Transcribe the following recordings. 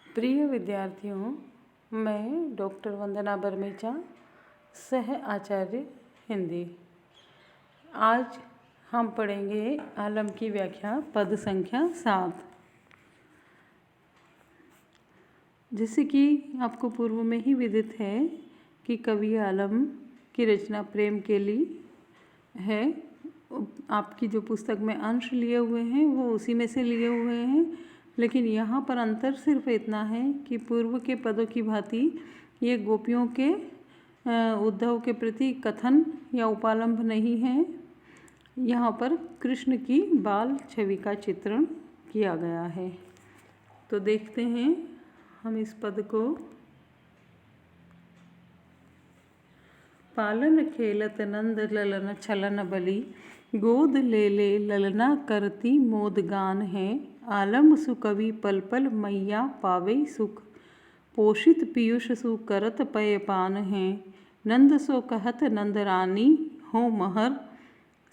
प्रिय विद्यार्थियों, मैं डॉक्टर वंदना बरमेचा, सह आचार्य हिंदी। आज हम पढ़ेंगे आलम की व्याख्या पद संख्या 7। जैसे कि आपको पूर्व में ही विदित है कि कवि आलम की रचना प्रेम के लिए है। आपकी जो पुस्तक में अंश लिए हुए हैं वो उसी में से लिए हुए हैं, लेकिन यहाँ पर अंतर सिर्फ इतना है कि पूर्व के पदों की भांति ये गोपियों के उद्धव के प्रति कथन या उपालंभ नहीं है। यहाँ पर कृष्ण की बाल छवि का चित्रण किया गया है। तो देखते हैं हम इस पद को। पालन खेलत नंद ललन छलन बलि, गोद ले ले ललना करती मोद गान है। आलम सुकवि पल पल मैया पावे सुख, पोषित पीयूष सु करत पय पान है। नंद सो कहत नंद रानी हो महर,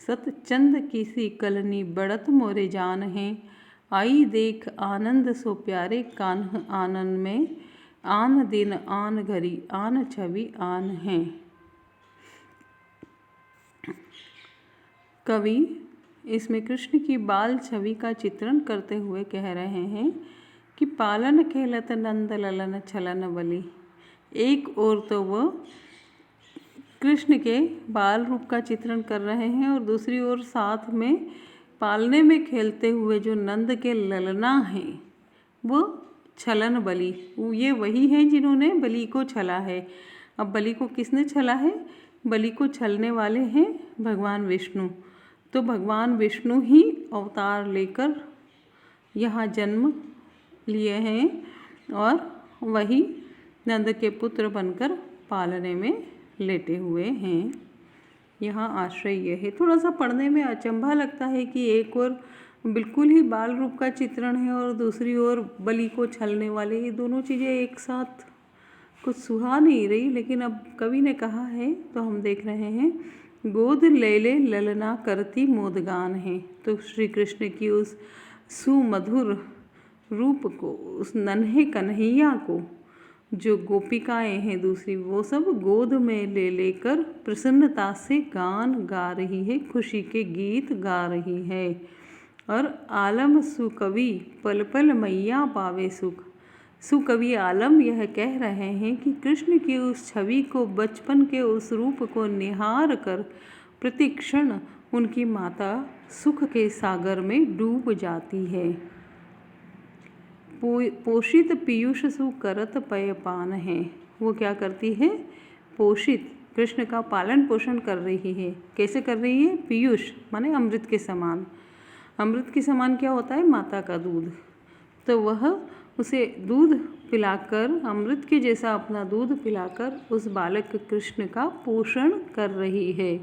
सत चंद किसी कलनी बढ़त मोरे जान है। आई देख आनंद सो प्यारे कान्ह आनन में, आन दिन आन घड़ी आन छवि आन है। कवि इसमें कृष्ण की बाल छवि का चित्रण करते हुए कह रहे हैं कि पालन खेलत नंद ललन छलन बलि। एक ओर तो वह कृष्ण के बाल रूप का चित्रण कर रहे हैं और दूसरी ओर साथ में पालने में खेलते हुए जो नंद के ललना हैं वो छलन बलि, ये वही हैं जिन्होंने बलि को छला है। अब बलि को किसने छला है? बलि को छलने वाले हैं भगवान विष्णु। तो भगवान विष्णु ही अवतार लेकर यहाँ जन्म लिए हैं और वही नंद के पुत्र बनकर पालने में लेटे हुए हैं। यहाँ आश्रय यह है। थोड़ा सा पढ़ने में अचंभा लगता है कि एक ओर बिल्कुल ही बाल रूप का चित्रण है और दूसरी ओर बलि को छलने वाले, ये दोनों चीज़ें एक साथ कुछ सुहा नहीं रही। लेकिन अब कवि ने कहा है तो हम देख रहे हैं, गोद ले ले ललना करती मोदगान है। तो श्री कृष्ण की उस सुमधुर रूप को, उस नन्हे कन्हैया को जो गोपिकाएं हैं दूसरी, वो सब गोद में ले लेकर प्रसन्नता से गान गा रही है, खुशी के गीत गा रही है। और आलम सुकवि पल पल मैया पावे सुख। सुकवि आलम यह कह रहे हैं कि कृष्ण की उस छवि को, बचपन के उस रूप को निहार कर प्रतिक्षण उनकी माता सुख के सागर में डूब जाती है। पोषित पीयूष सु करत पय पान है। वो क्या करती है? पोषित, कृष्ण का पालन पोषण कर रही है। कैसे कर रही है? पीयूष माने अमृत के समान। अमृत के समान क्या होता है? माता का दूध। तो वह उसे दूध पिलाकर, अमृत के जैसा अपना दूध पिलाकर उस बालक कृष्ण का पोषण कर रही है।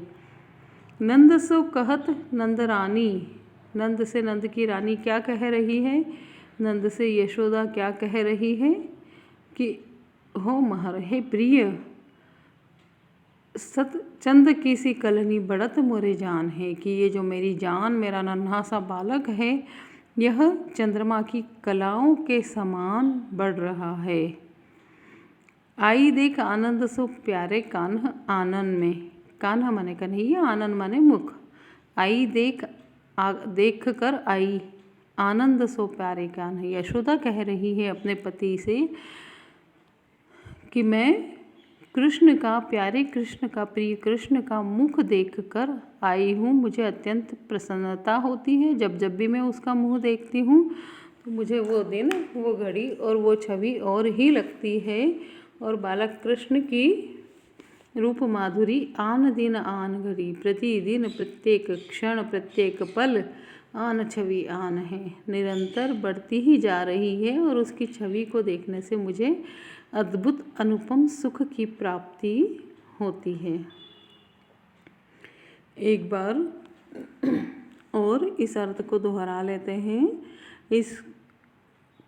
नंद सो कहत नंद रानी, नंद से नंद की रानी क्या कह रही है? नंद से यशोदा क्या कह रही है कि हो महर, हे प्रिय, सत चंद की सी कलनी बढ़त मोरे जान है, कि ये जो मेरी जान, मेरा नन्हा सा बालक है, यह चंद्रमा की कलाओं के समान बढ़ रहा है। आई देख आनंद सो प्यारे कान्ह आनन में। कान्हा माने कन्हैया, आनन माने मुख। आई देख कर आई, आनंद सो प्यारे कान्ह। यशोदा कह रही है अपने पति से कि मैं कृष्ण का, प्यारे कृष्ण का, प्रिय कृष्ण का मुख देखकर आई हूँ। मुझे अत्यंत प्रसन्नता होती है। जब जब भी मैं उसका मुँह देखती हूँ तो मुझे वो दिन, वो घड़ी और वो छवि और ही लगती है। और बालक कृष्ण की रूप माधुरी आन दिन आन घड़ी, प्रतिदिन प्रत्येक क्षण प्रत्येक पल आन छवि आन है, निरंतर बढ़ती ही जा रही है। और उसकी छवि को देखने से मुझे अद्भुत अनुपम सुख की प्राप्ति होती है। एक बार और इस अर्थ को दोहरा लेते हैं। इस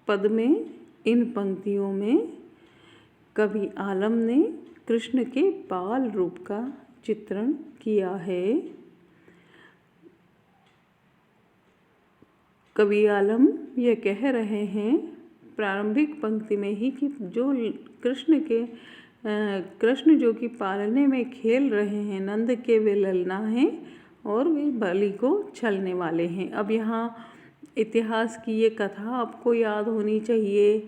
पद में, इन पंक्तियों में कवि आलम ने कृष्ण के बाल रूप का चित्रण किया है। कवि आलम ये कह रहे हैं प्रारंभिक पंक्ति में ही कि जो कृष्ण जो कि पालने में खेल रहे हैं, नंद के वे ललना हैं और वे बलि को छलने वाले हैं। अब यहाँ इतिहास की ये कथा आपको याद होनी चाहिए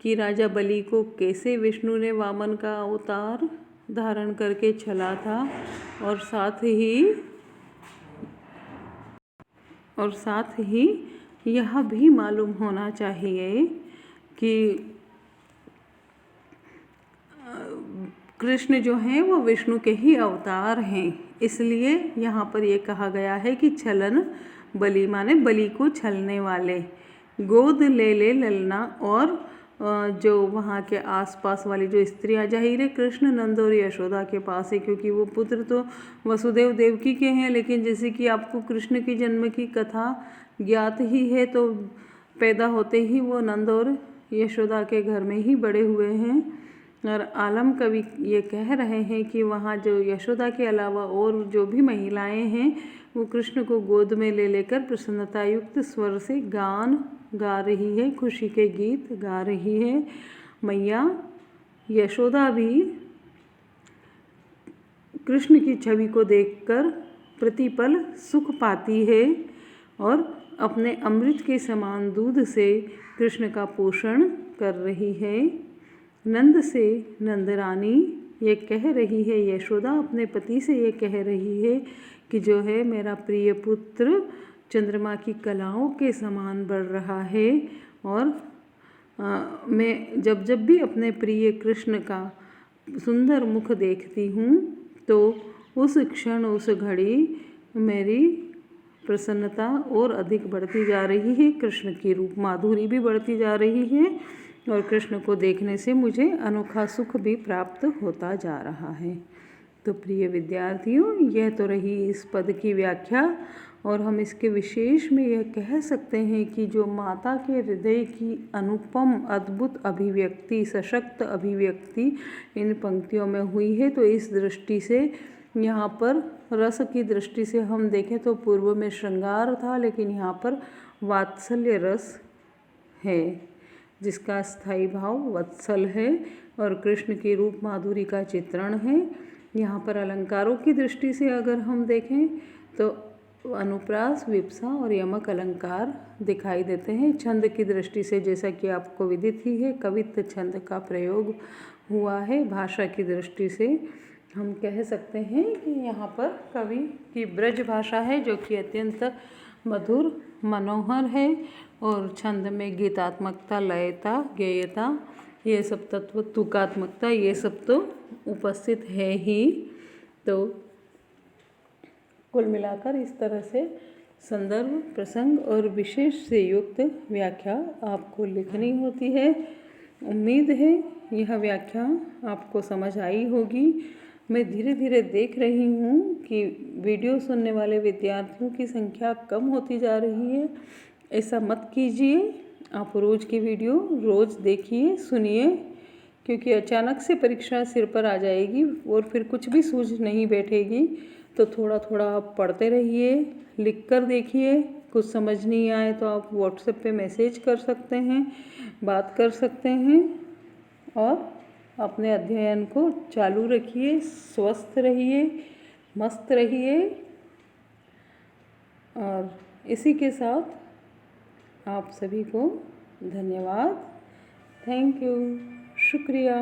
कि राजा बलि को कैसे विष्णु ने वामन का अवतार धारण करके छला था, और साथ ही यह भी मालूम होना चाहिए कि कृष्ण जो हैं वो विष्णु के ही अवतार हैं। इसलिए यहाँ पर ये कहा गया है कि छलन बलि माने बलि को छलने वाले। गोद ले ले ललना, और जो वहाँ के आसपास वाली जो स्त्रियाँ, जाहिर है कृष्ण नंद और यशोदा के पास है, क्योंकि वो पुत्र तो वसुदेव देवकी के हैं। लेकिन जैसे कि आपको कृष्ण की जन्म की कथा ज्ञात ही है, तो पैदा होते ही वो नंद और यशोदा के घर में ही बड़े हुए हैं। और आलम कवि ये कह रहे हैं कि वहाँ जो यशोदा के अलावा और जो भी महिलाएं हैं वो कृष्ण को गोद में ले लेकर प्रसन्नता युक्त स्वर से गान गा रही है, खुशी के गीत गा रही है। मैया यशोदा भी कृष्ण की छवि को देखकर प्रतिपल सुख पाती है और अपने अमृत के समान दूध से कृष्ण का पोषण कर रही है। नंद से नंदरानी ये कह रही है, यशोदा अपने पति से ये कह रही है कि जो है मेरा प्रिय पुत्र चंद्रमा की कलाओं के समान बढ़ रहा है, और मैं जब भी अपने प्रिय कृष्ण का सुंदर मुख देखती हूँ तो उस क्षण उस घड़ी मेरी प्रसन्नता और अधिक बढ़ती जा रही है, कृष्ण की रूप माधुरी भी बढ़ती जा रही है, और कृष्ण को देखने से मुझे अनोखा सुख भी प्राप्त होता जा रहा है। तो प्रिय विद्यार्थियों, यह तो रही इस पद की व्याख्या, और हम इसके विशेष में यह कह सकते हैं कि जो माता के हृदय की अनुपम अद्भुत अभिव्यक्ति, सशक्त अभिव्यक्ति इन पंक्तियों में हुई है। तो इस दृष्टि से यहाँ पर रस की दृष्टि से हम देखें तो पूर्व में श्रृंगार था, लेकिन यहाँ पर वात्सल्य रस है, जिसका स्थायी भाव वत्सल है, और कृष्ण की रूप माधुरी का चित्रण है। यहाँ पर अलंकारों की दृष्टि से अगर हम देखें तो अनुप्रास, विप्सा और यमक अलंकार दिखाई देते हैं। छंद की दृष्टि से जैसा कि आपको विदित ही है, कवित्व छंद का प्रयोग हुआ है। भाषा की दृष्टि से हम कह सकते हैं कि यहाँ पर कवि की ब्रज भाषा है जो कि अत्यंत मधुर मनोहर है, और छंद में गीतात्मकता, लयता, गेयता, ये सब तत्व, तुकात्मकता, ये सब तो उपस्थित है ही। तो कुल मिलाकर इस तरह से संदर्भ, प्रसंग और विशेष से युक्त व्याख्या आपको लिखनी होती है। उम्मीद है यह व्याख्या आपको समझ आई होगी। मैं धीरे धीरे देख रही हूँ कि वीडियो सुनने वाले विद्यार्थियों की संख्या कम होती जा रही है। ऐसा मत कीजिए, आप रोज़ की वीडियो रोज़ देखिए, सुनिए, क्योंकि अचानक से परीक्षा सिर पर आ जाएगी और फिर कुछ भी सूझ नहीं बैठेगी। तो थोड़ा थोड़ा आप पढ़ते रहिए, लिख कर देखिए। कुछ समझ नहीं आए तो आप व्हाट्सएप पे मैसेज कर सकते हैं, बात कर सकते हैं, और अपने अध्ययन को चालू रखिए। स्वस्थ रहिए, मस्त रहिए, और इसी के साथ आप सभी को धन्यवाद। थैंक यू, शुक्रिया।